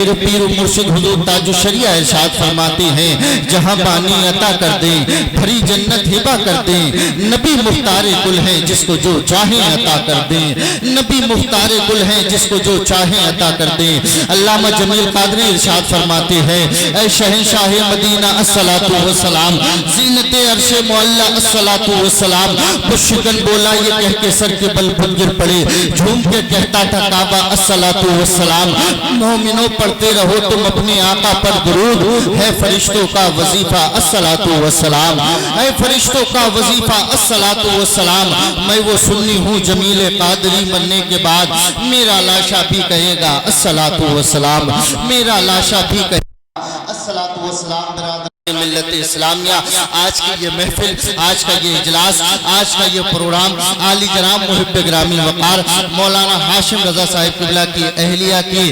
میرے پیر مرشد حضور تاج الشریعہ ارشاد فرماتے ہیں جہاں بانی عطا کر دیں بھری جنت ہبہ کر دیں نبی مختار گل ہیں جس کو جو چاہیں عطا کر دیں نبی مختار گل ہیں جس کو جو چاہیں عطا کر دیں علامہ جمیل قادری ارشاد فرماتے ہیں اے شہنشاہ مدینہ الصلاۃ والسلام زینت عرش معلا الصلاۃ والسلام مشکن بولا یہ کہہ کے سر کے بل پر گر پڑے جھوم کے کہتا تھا کعبہ الصلاۃ والسلام مومنوں پڑھتے رہو تم اپنے آقا پر درود ہے فرشتوں کا وظیفہ الصلاۃ والسلام ہے فرشتوں کا وظیفہ الصلاۃ والسلام میں وہ سنی ہوں جمیل قادری مرنے کے بعد میرا لاشا بھی کہے گا الصلاۃ والسلام میرا لاشا بھی کہے گا الصلاۃ والسلام برادر ملت اسلامیہ آج کی یہ محفل آج کا یہ اجلاس آج کا یہ پروگرام عالی جناب محب گرامی وقار مولانا ہاشم رضا صاحب قبلہ کی اہلیہ کی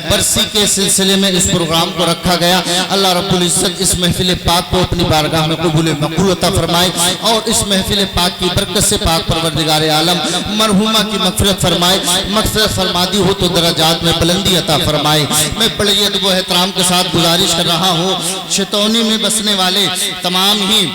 برسی کے سلسلے میں اس پروگرام کو رکھا گیا اللہ رب العزت اس محفل پاک کو اپنی بارگاہ میں قبول مقبول عطا فرمائے اور اس محفل پاک کی برکت سے پاک پروردگار عالم مرحومہ کی مغفرت فرمائے مغفرت فرما دی ہو تو درجات میں بلندی عطا فرمائے میں بڑی ادب و احترام کے ساتھ گزارش کر رہا ہوں شتونی میں بسنے والے تمام ہی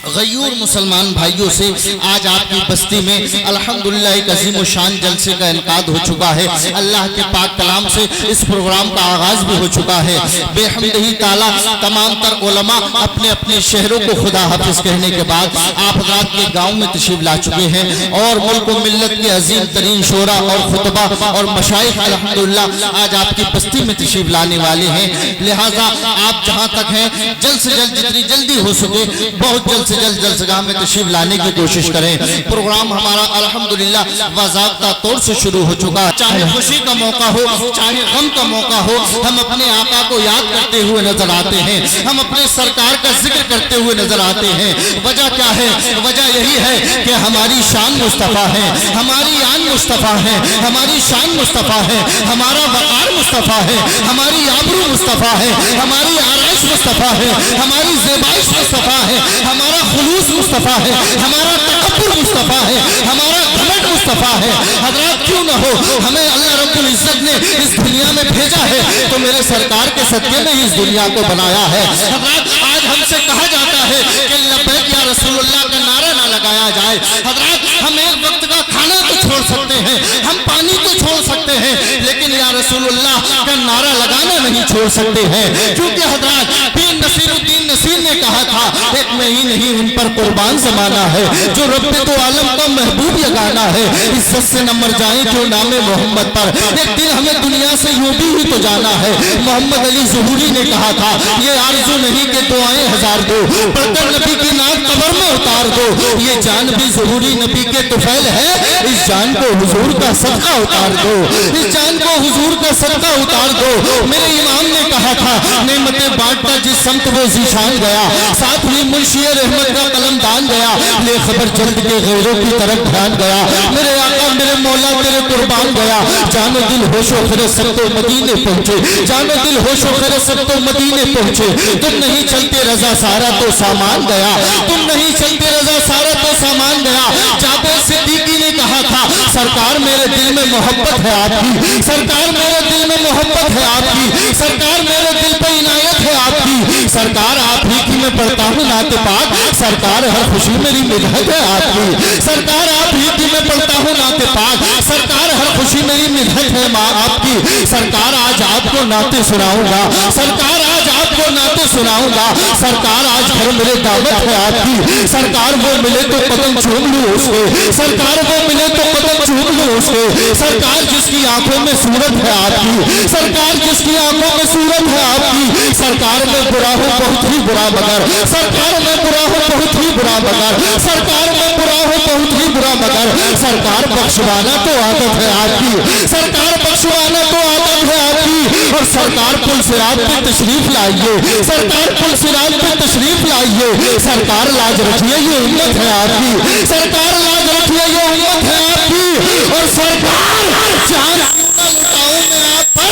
غیور مسلمان بھائیوں سے آج آپ کی بستی میں الحمدللہ ایک عظیم و شان جلسے کا انعقاد ہو چکا ہے اللہ کے پاک کلام سے اس پروگرام کا آغاز بھی ہو چکا ہے بے حمدہی تعالی تمام تر علماء اپنے اپنے شہروں کو خدا حافظ کہنے کے بعد آپ حضرات کے گاؤں میں تشریف لا چکے ہیں اور ملک و ملت کے عظیم ترین شورا اور خطبہ اور مشائخ الحمدللہ آج آپ کی بستی میں تشریف لانے والے ہیں لہٰذا آپ جہاں تک ہیں جلد سے جلد جتنی جلدی ہو سکے بہت جلد سے جلد جلسگاہ میں تشریف لانے کی کوشش کریں پروگرام ہمارا الحمدللہ باضابطہ طور سے شروع ہو چکا چاہے خوشی کا موقع ہو چاہے غم کا موقع ہو ہم اپنے آقا کو یاد کرتے ہوئے نظر آتے ہیں ہم اپنے سرکار کا ذکر کرتے ہوئے نظر آتے ہیں وجہ کیا ہے وجہ یہی ہے کہ ہماری شان مصطفیٰ ہے ہماری آن مصطفیٰ ہے ہماری شان مصطفیٰ ہے ہمارا وقار مصطفیٰ ہے ہماری آبرو مصطفیٰ ہے ہماری آرائش مصطفیٰ ہے ہماری زیبائش مصطفیٰ ہے ہمارا خلوص مصطفیٰ ہے ہمارا تکبر مصطفیٰ ہے ہمارا گھمنڈ مصطفیٰ ہے حضرات کیوں نہ ہو ہمیں اللہ رب العزت نے اس دنیا میں بھیجا ہے تو میرے سرکار کے صدقے میں اس دنیا کو بنایا ہے حضرات آج ہم سے کہا جاتا ہے کہ لبیک یا رسول اللہ کا نعرہ نہ لگایا جائے حضرات ہم ایک وقت کا کھانا تو چھوڑ سکتے ہیں ہم پانی تو چھوڑ سکتے ہیں لیکن یا رسول اللہ کا نعرہ لگانا نہیں چھوڑ سکتے ہیں کیونکہ حضرات پیر نصیر الدین نصیر نے کہا تھا ایک میں ہی نہیں ان پر قربان زمانہ ہے جو رب تو عالم کا محبوب یگانہ ہے عزت سے نہ مر جائیں جو نام محمد پر ایک دن ہمیں دنیا سے یوں بھی ہی تو جانا ہے محمد علی ظہوری نے کہا تھا یہ آرزو نہیں کہ دعائیں ہزار دو پڑھ کر نبی کی نام قبر میں اتار دو یہ جان بھی ظہوری نبی کے طفیل ہے اس جان کو حضور کا صدقہ اتار دو اس جان کو حضور کا صدقہ اتار دو میرے امام نے کہا تھا نعمتیں بانٹتا جس سمت وہ ذیشان گیا ساتھ ہی منشی رحمت کا قلم دان گیا لے خبر جلد کے غیروں کی طرف دھیان گیا میرے آقا میرے مولا تیرے قربان گیا جان و دل ہوش و خرد سب تو مدینے پہنچے جان و دل ہوش و خرد سب تو مدینے پہنچے تم نہیں چلتے رضا سارا تو سامان گیا تم نہیں چلتے رضا سارا تو سامان گیا جابر صدیقی نے کہا تھا سرکار میرے دل میں محبت ہے آپ کی سرکار میرے دل میں محبت ہے آپ کی سرکار میرے دل پہ عنایت ہے آپ کی سرکار آپ ہی کی میں پڑھتا ہوں نعت پاک سرکار ہر خوشی میری مدحت ہے آپ کی سرکار آپ ہی کی میں پڑھتا ہوں نعت پاک سرکار ہر خوشی میری مدحت ہے ماں آپ کی سرکار آج آپ کو نعتیں سناؤں گا سرکار آج آپ کو نعتیں سناؤں گا سرکار آج گھر میرے دعوت ہے آپ کی سرکار وہ ملے تو قدم چوم لوں اس کے سرکار وہ ملے تو قدم چوم لوں اس کے سرکار جس کی آنکھوں میں صورت ہے آپ کی سرکار جس کی آنکھوں میں صورت ہے آپ کی سرکار میں برا ہوں بہت ہی برا مگر سرکار میں برا ہوں بہت ہی برا مگر سرکار میں برا ہوں بہت ہی برا مگر سرکار بخشوانا تو عادت ہے آپ کی سرکار بخشوانا تو عادت ہے آپ کی اور سرکار پل صراط پہ تشریف لائیے سرکار پل صراط پہ تشریف لائیے سرکار لاج رکھیے یہ امت ہے آپ کی سرکار لاج رکھیے یہ امت ہے آپ کی اور سرکار جان لٹاؤں میں آپ پر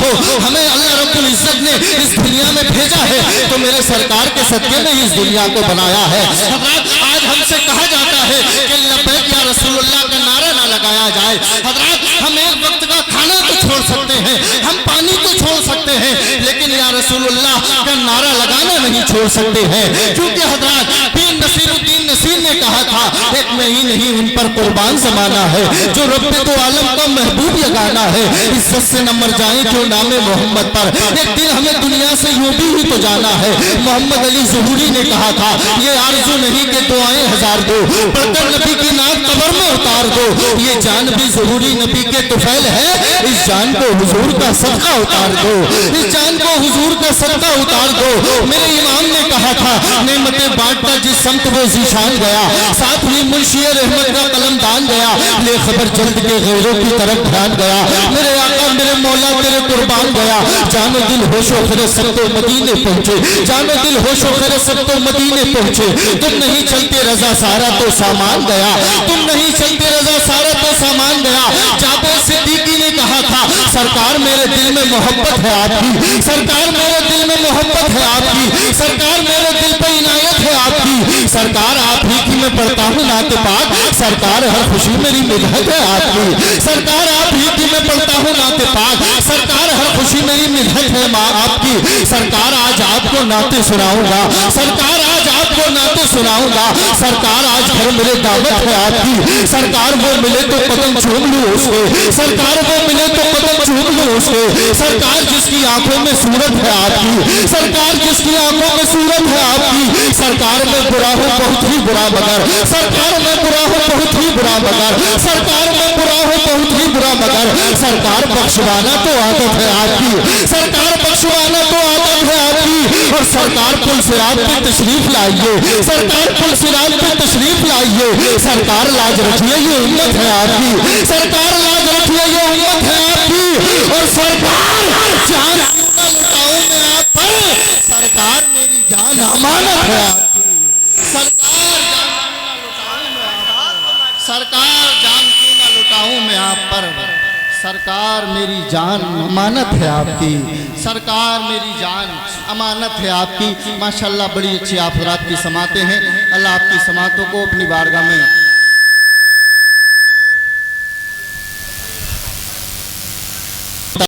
کہو ہمیں اللہ رب العزت نے اس دنیا میں بھیجا ہے تو میرے سرکار کے صدقے میں اس دنیا کو بنایا ہے۔ حضرات آج ہم سے کہا جاتا ہے کہ لبیک یا رسول اللہ کا نعرہ نہ لگایا جائے۔ حضرات ہم ایک وقت کا کھانا تو چھوڑ سکتے ہیں، ہم پانی تو چھوڑ سکتے ہیں، لیکن یا رسول اللہ کا نعرہ لگانا نہیں چھوڑ سکتے ہیں، کیونکہ حضرات پیر نصیر الدین نصیر نے کہا تھا ایک میں ہی نہیں ان پر قربان زمانہ ہے، جو رب تو عالم کا محبوب یگانہ ہے، عزت سے نہ مر جائیں کیوں نام محمد پر، ایک دن ہمیں دنیا سے یوں بھی تو جانا ہے۔ محمد علی ظہوری نے کہا تھا یہ آرزو نہیں کہ دعائیں ہزار دو، پڑھ کر نبی کی نعت قبر میں اتار دو، یہ جان بھی ظہوری نبی کے طفیل ہے، اس جان کو حضور کا صدقہ اتار دو، اس جان کو حضور کا صدقہ اتار دو۔ میرے امام نے کہا تھا نعمتیں بانٹتا جس سمت وہ ذیشان گیا، ساتھ ہی منشی رحمت کا قلم دان گیا، لے خبر جلد کے غیروں کی طرف دھیان گیا، میرے آقا میرے مولا تیرے قربان گیا، جان و دل ہوش و خرد سب تو مدینے پہنچے، جان و دل ہوش و خرد سب تو مدینے پہنچے، تم نہیں چلتے رضا سارا تو سامان گیا، تم نہیں چلتے رضا سارا تو سامان گیا۔ جابر صدیقی نے کہا تھا سرکار میرے دل میں محبت ہے آپ کی، سرکار میرے دل میں محبت ہے آپ کی، سرکار میرے دل پہ عنایت ہے آپ کی، سرکار آپ ہی کی میں پڑھتا ہوں نعت پاک، سرکار ہر خوشی میری مدحت ہے آپ کی، سرکار آپ ہی کی میں پڑھتا ہوں نعت پاک، سرکار ہر خوشی میری مدحت ہے آپ کی، سرکار آج آپ کو نعتیں سناؤں گا، سرکار آج آپ کو نعتیں سناؤں گا، سرکار آج گھر میرے دعوت ہے آپ کی، سرکار وہ ملے تو قدم چوم لوں اس کے، سرکار وہ ملے تو قدم چوم لوں اس کے، سرکار جس کی آنکھوں میں صورت ہے آپ کی، سرکار جس کی آنکھوں میں صورت ہے آپ کی، سرکار میں برا ہوں بہت ہی برا مگر، سرکار میں برا ہوں بہت ہی برا مگر، سرکار میں برا ہوں بہت ہی برا مگر، سرکار بخشوانا تو عادت ہے آپ کی، سرکار بخشوانا تو عادت ہے آپ کی، اور سرکار پل صراط پہ تشریف لائیے، سرکار پل صراط پہ تشریف لائیے، سرکار لاج رکھیے یہ امت ہے آپ کی، سرکار لاج رکھیے یہ امت ہے آپ کی، اور سرکار جان کیوں نہ لٹاؤں میں آپ پر، سرکار میری جان امانت ہے آپ کی، سرکار جان کیوں نہ لٹاؤں میں آپ پر، سرکار میری جان امانت ہے آپ کی، سرکار میری جان امانت ہے آپ کی۔ ماشاءاللہ بڑی اچھی آپ حضرات کی سماعتیں ہیں، اللہ آپ کی سماعتوں کو اپنی بارگاہ میں